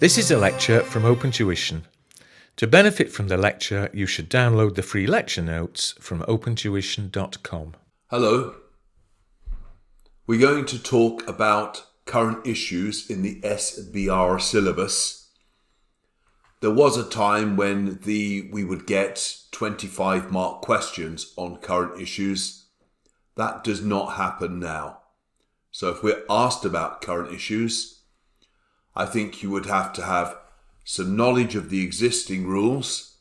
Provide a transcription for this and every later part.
This is a lecture from Open Tuition. To benefit from the lecture, you should download the free lecture notes from opentuition.com. Hello. We're going to talk about current issues in the SBR syllabus. There was a time when we would get 25 mark questions on current issues. That does not happen now. So if we're asked about current issues, I think you would have to have some knowledge of the existing rules,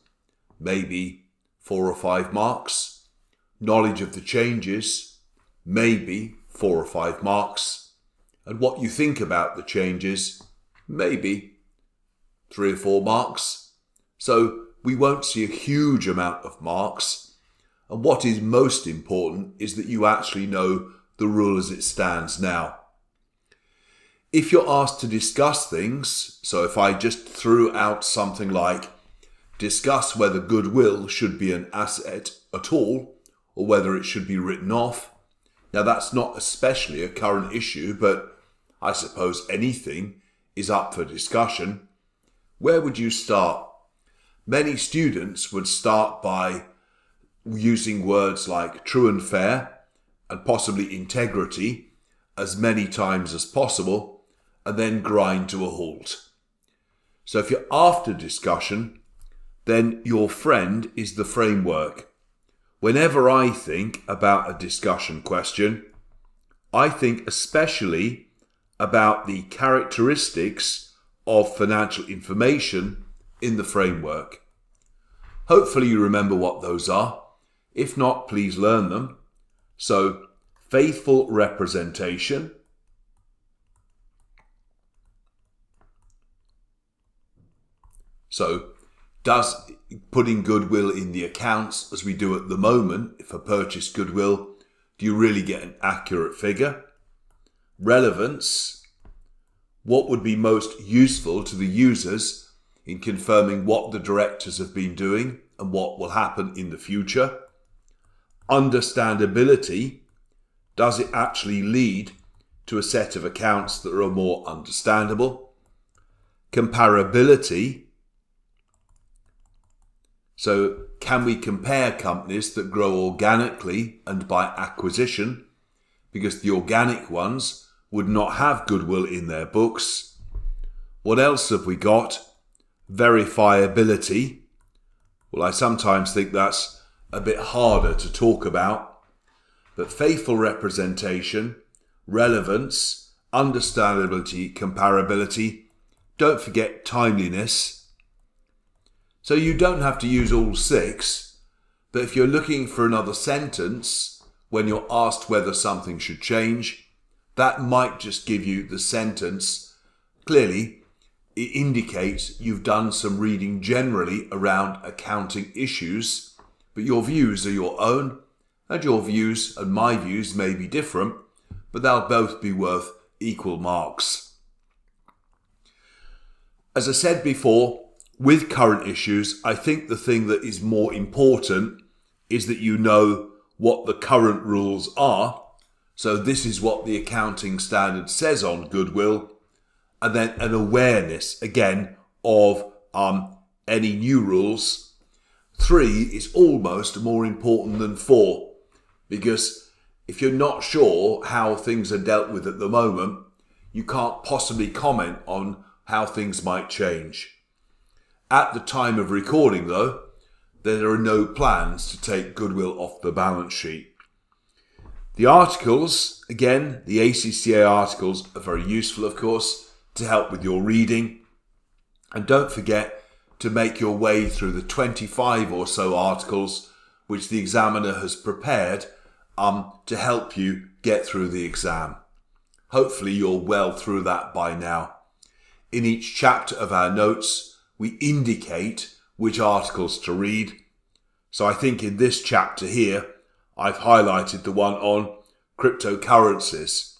maybe 4 or 5 marks, knowledge of the changes, maybe 4 or 5 marks, and what you think about the changes, maybe 3 or 4 marks. So we won't see a huge amount of marks, and what is most important is that you actually know the rule as it stands now. If you're asked to discuss things, so if I just threw out something like, discuss whether goodwill should be an asset at all, or whether it should be written off. Now that's not especially a current issue, but I suppose anything is up for discussion. Where would you start? Many students would start by using words like true and fair, and possibly integrity, as many times as possible, and then grind to a halt. So if you're after discussion, then your friend is the framework. Whenever I think about a discussion question, I think especially about the characteristics of financial information in the framework. Hopefully you remember what those are. If not, please learn them. So, faithful representation, so, does putting goodwill in the accounts, as we do at the moment, for purchased goodwill, do you really get an accurate figure? Relevance, what would be most useful to the users in confirming what the directors have been doing and what will happen in the future? Understandability, does it actually lead to a set of accounts that are more understandable? Comparability, so can we compare companies that grow organically and by acquisition, because the organic ones would not have goodwill in their books? What else have we got? Verifiability. Well, I sometimes think that's a bit harder to talk about, but faithful representation, relevance, understandability, comparability. Don't forget timeliness. So you don't have to use all 6, but if you're looking for another sentence when you're asked whether something should change, that might just give you the sentence. Clearly, it indicates you've done some reading generally around accounting issues, but your views are your own, and your views and my views may be different, but they'll both be worth equal marks. As I said before, with current issues, I think the thing that is more important is that you know what the current rules are. So this is what the accounting standard says on goodwill, and then an awareness, again, of any new rules. 3 is almost more important than 4, because if you're not sure how things are dealt with at the moment, you can't possibly comment on how things might change. At the time of recording, though, there are no plans to take goodwill off the balance sheet. The articles, again, the ACCA articles are very useful, of course, to help with your reading. And don't forget to make your way through the 25 or so articles which the examiner has prepared to help you get through the exam. Hopefully you're well through that by now. In each chapter of our notes, we indicate which articles to read. So I think in this chapter here, I've highlighted the one on cryptocurrencies.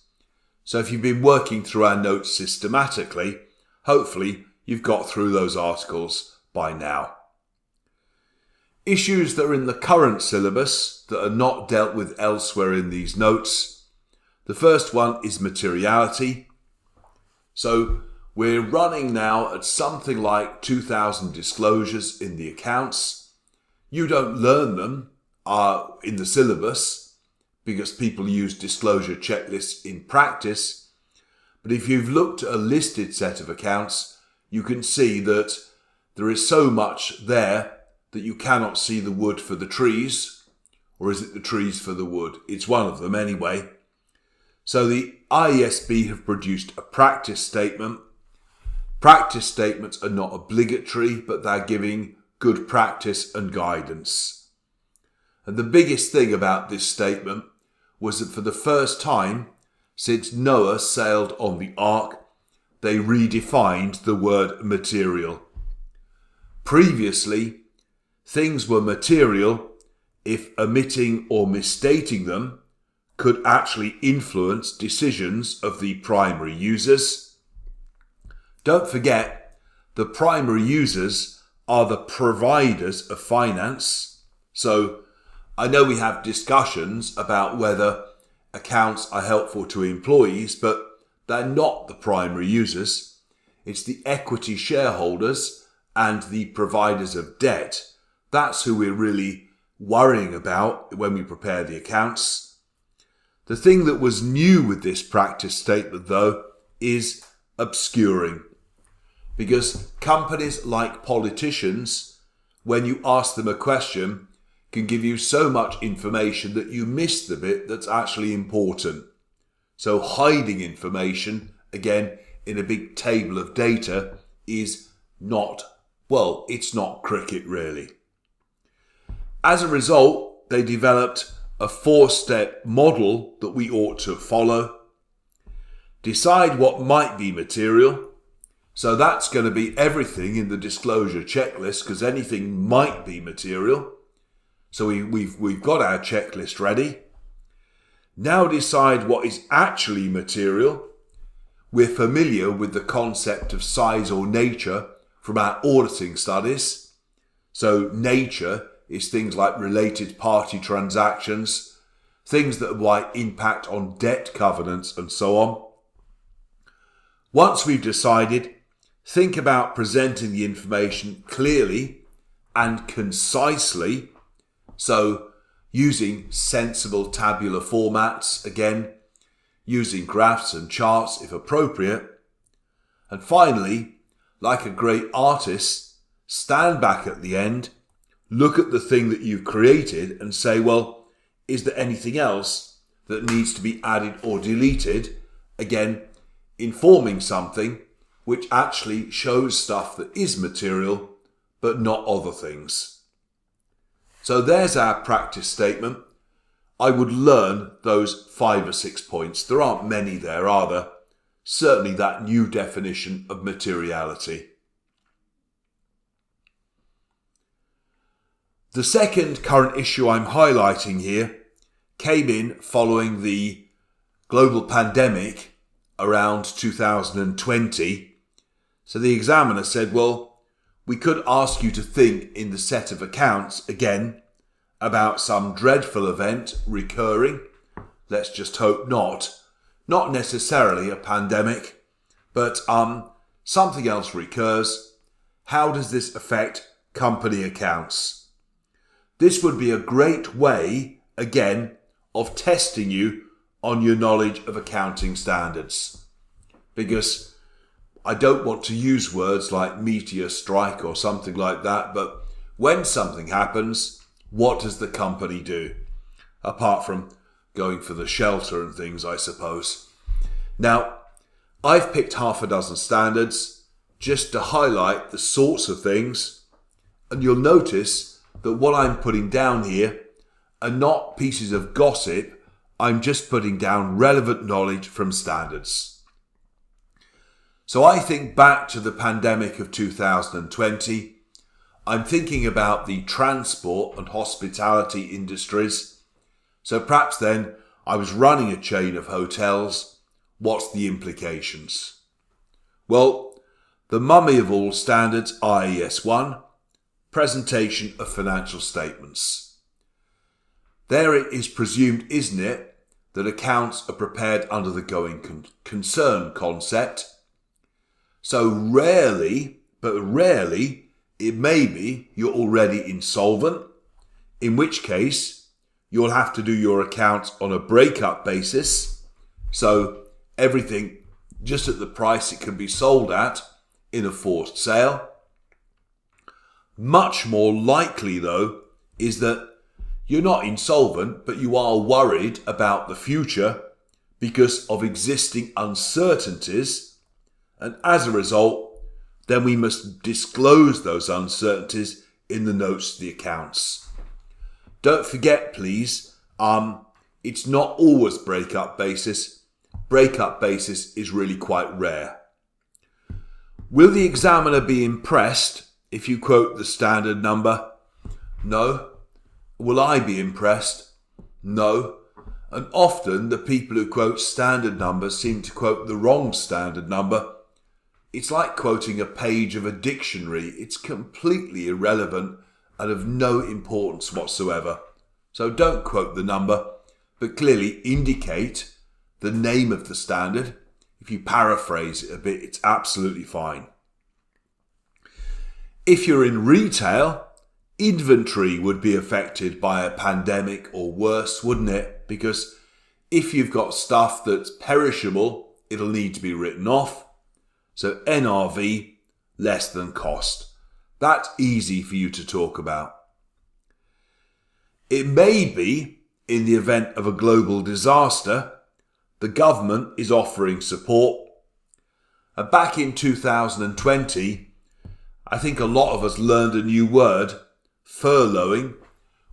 So if you've been working through our notes systematically, hopefully you've got through those articles by now. Issues that are in the current syllabus that are not dealt with elsewhere in these notes. The first one is materiality. So We're running now at something like 2,000 disclosures in the accounts. You don't learn them in the syllabus because people use disclosure checklists in practice. But if you've looked at a listed set of accounts, you can see that there is so much there that you cannot see the wood for the trees. Or is it the trees for the wood? It's one of them anyway. So the IASB have produced a practice statement. Practice statements are not obligatory, but they're giving good practice and guidance. And the biggest thing about this statement was that for the first time since Noah sailed on the ark, they redefined the word material. Previously, things were material if omitting or misstating them could actually influence decisions of the primary users. Don't forget, the primary users are the providers of finance. So I know we have discussions about whether accounts are helpful to employees, but they're not the primary users. It's the equity shareholders and the providers of debt. That's who we're really worrying about when we prepare the accounts. The thing that was new with this practice statement, though, is obscuring. Because companies, like politicians, when you ask them a question, can give you so much information that you miss the bit that's actually important. So hiding information, again, in a big table of data is not, well, it's not cricket really. As a result, they developed a 4-step model that we ought to follow. Decide what might be material. So that's going to be everything in the disclosure checklist, because anything might be material. So we've got our checklist ready. Now decide what is actually material. We're familiar with the concept of size or nature from our auditing studies. So nature is things like related party transactions, things that might impact on debt covenants and so on. Once we've decided, think about presenting the information clearly and concisely. So using sensible tabular formats, again, using graphs and charts if appropriate. And finally, like a great artist, stand back at the end, look at the thing that you've created and say, well, is there anything else that needs to be added or deleted? Again, informing something which actually shows stuff that is material, but not other things. So there's our practice statement. I would learn those 5 or 6 points. There aren't many there, are there? Certainly that new definition of materiality. The second current issue I'm highlighting here came in following the global pandemic around 2020. So the examiner said, well, we could ask you to think in the set of accounts again about some dreadful event recurring. Let's just hope not necessarily a pandemic, but something else recurs. How does this affect company accounts? This would be a great way, again, of testing you on your knowledge of accounting standards. Because I don't want to use words like meteor strike or something like that, but when something happens, what does the company do? Apart from going for the shelter and things, I suppose. Now, I've picked half a dozen standards just to highlight the sorts of things, and you'll notice that what I'm putting down here are not pieces of gossip. I'm just putting down relevant knowledge from standards. So I think back to the pandemic of 2020. I'm thinking about the transport and hospitality industries. So perhaps then I was running a chain of hotels. What's the implications? Well, the mummy of all standards, IAS 1, presentation of financial statements. There it is presumed, isn't it, that accounts are prepared under the going concern concept. So rarely, it may be you're already insolvent, in which case you'll have to do your accounts on a breakup basis. So everything just at the price it can be sold at in a forced sale. Much more likely, though, is that you're not insolvent, but you are worried about the future because of existing uncertainties, and as a result, then we must disclose those uncertainties in the notes to the accounts. Don't forget, please, it's not always breakup basis. Breakup basis is really quite rare. Will the examiner be impressed if you quote the standard number? No. Will I be impressed? No. And often the people who quote standard numbers seem to quote the wrong standard number. It's like quoting a page of a dictionary. It's completely irrelevant and of no importance whatsoever. So don't quote the number, but clearly indicate the name of the standard. If you paraphrase it a bit, it's absolutely fine. If you're in retail, inventory would be affected by a pandemic or worse, wouldn't it? Because if you've got stuff that's perishable, it'll need to be written off. So NRV, less than cost. That's easy for you to talk about. It may be, in the event of a global disaster, the government is offering support. And back in 2020, I think a lot of us learned a new word, furloughing,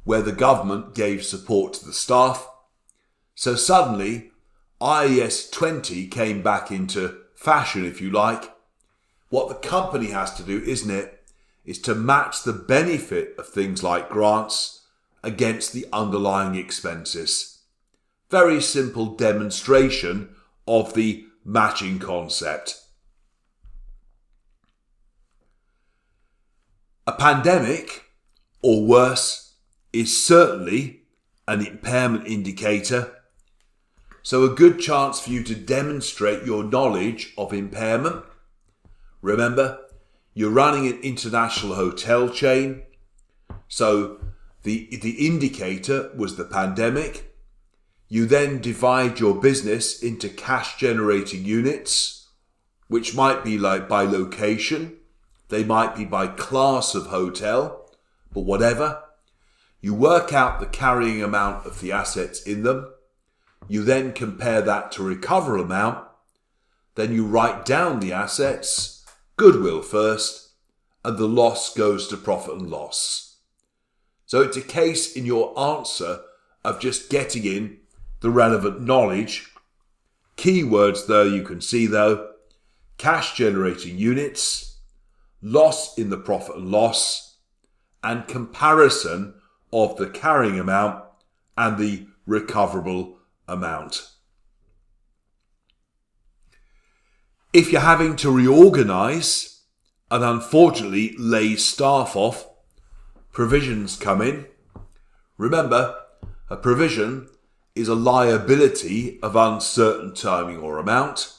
where the government gave support to the staff. So suddenly, IAS 20 came back into fashion, if you like. What the company has to do, isn't it, is to match the benefit of things like grants against the underlying expenses. Very simple demonstration of the matching concept. A pandemic, or worse, is certainly an impairment indicator. So a good chance for you to demonstrate your knowledge of impairment. Remember, you're running an international hotel chain. So the indicator was the pandemic. You then divide your business into cash generating units, which might be like by location. They might be by class of hotel, but whatever. You work out the carrying amount of the assets in them. You then compare that to recoverable amount. Then you write down the assets, goodwill first, and the loss goes to profit and loss. So it's a case in your answer of just getting in the relevant knowledge. Keywords there you can see though, cash generating units, loss in the profit and loss, and comparison of the carrying amount and the recoverable amount. If you're having to reorganize and unfortunately lay staff off, provisions come in. Remember, a provision is a liability of uncertain timing or amount.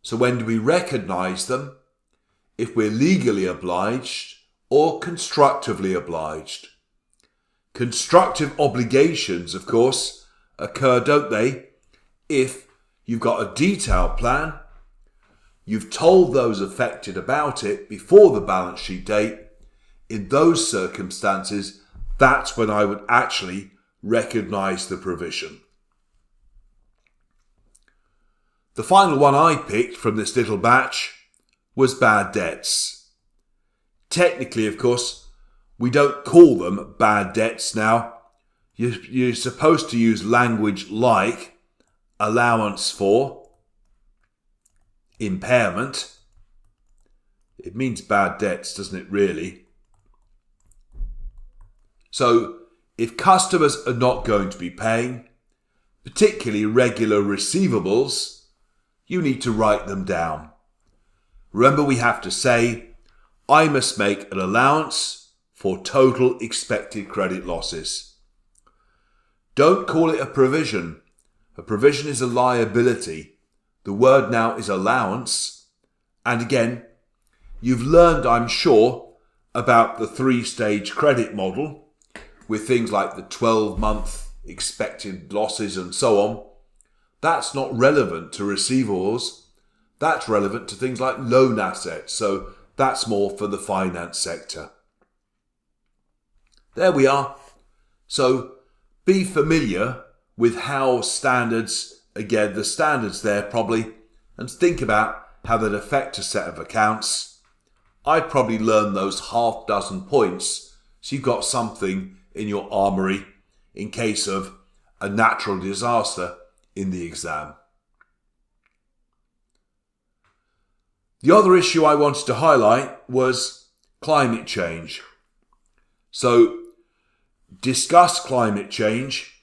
So when do we recognize them? If we're legally obliged or constructively obliged. Constructive obligations, of course, occur, don't they, if you've got a detailed plan, you've told those affected about it before the balance sheet date. In those circumstances, that's when I would actually recognise the provision. The final one I picked from this little batch was bad debts. Technically, of course, we don't call them bad debts now. You're supposed to use language like allowance for, impairment. It means bad debts, doesn't it, really? So, if customers are not going to be paying, particularly regular receivables, you need to write them down. Remember, we have to say, I must make an allowance for total expected credit losses. Don't call it a provision. A provision is a liability. The word now is allowance, And again, you've learned, I'm sure, about the 3-stage credit model with things like the 12-month expected losses and so on. That's not relevant to receivables. That's relevant to things like loan assets. So that's more for the finance sector. There we are. So be familiar with how standards, again, the standards there probably, and think about how that affect a set of accounts. I'd probably learn those half dozen points so you've got something in your armoury in case of a natural disaster in the exam. The other issue I wanted to highlight was climate change. So, discuss climate change.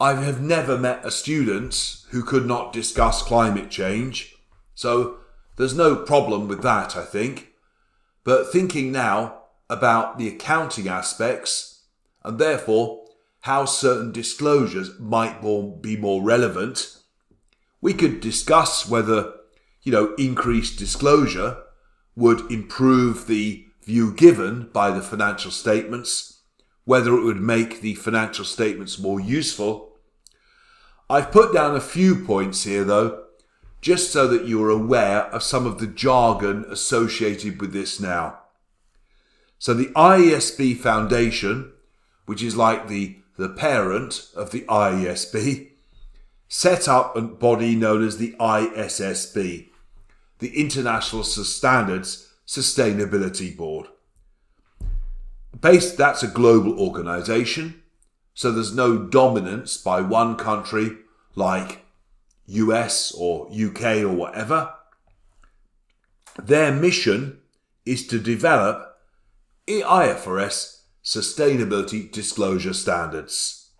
I have never met a student who could not discuss climate change. So, there's no problem with that, I think. But thinking now about the accounting aspects and therefore how certain disclosures might be more relevant, we could discuss whether, increased disclosure would improve the view given by the financial statements, whether it would make the financial statements more useful. I've put down a few points here though, just so that you're aware of some of the jargon associated with this now. So the IASB Foundation, which is like the parent of the IASB, set up a body known as the ISSB, the International Standards Sustainability Board. That's a global organisation, so there's no dominance by one country like US or UK or whatever. Their mission is to develop IFRS sustainability disclosure standards.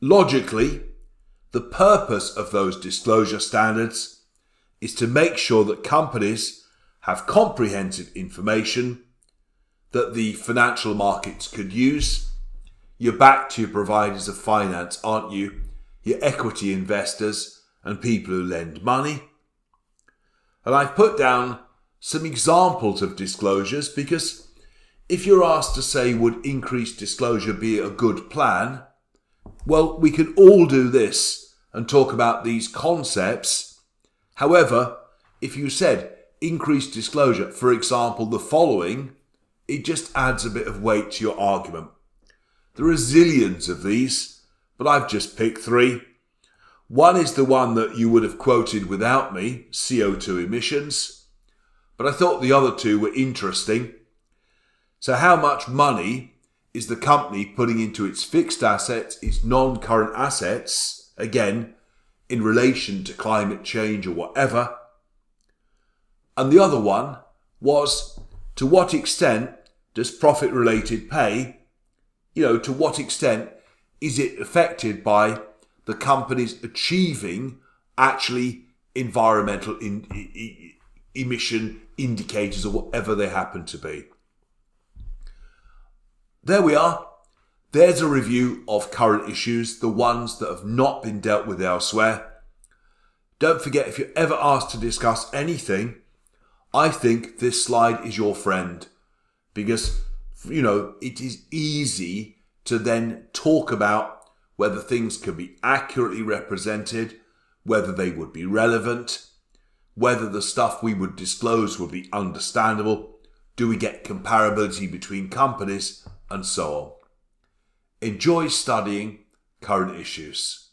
Logically, the purpose of those disclosure standards is to make sure that companies have comprehensive information that the financial markets could use. You're back to your providers of finance, aren't you? Your equity investors and people who lend money. And I've put down some examples of disclosures because if you're asked to say, would increased disclosure be a good plan? Well, we can all do this and talk about these concepts. However, if you said increased disclosure, for example, the following, it just adds a bit of weight to your argument. There are zillions of these, but I've just picked 3. One is the one that you would have quoted without me, CO2 emissions, but I thought the other 2 were interesting. So how much money is the company putting into its fixed assets, its non-current assets, again, in relation to climate change or whatever? And the other one was, to what extent does profit-related pay, to what extent is it affected by the companies achieving actually environmental emission indicators or whatever they happen to be? There we are. There's a review of current issues, the ones that have not been dealt with elsewhere. Don't forget, if you're ever asked to discuss anything, I think this slide is your friend because, it is easy to then talk about whether things can be accurately represented, whether they would be relevant, whether the stuff we would disclose would be understandable, do we get comparability between companies, and so on. Enjoy studying current issues.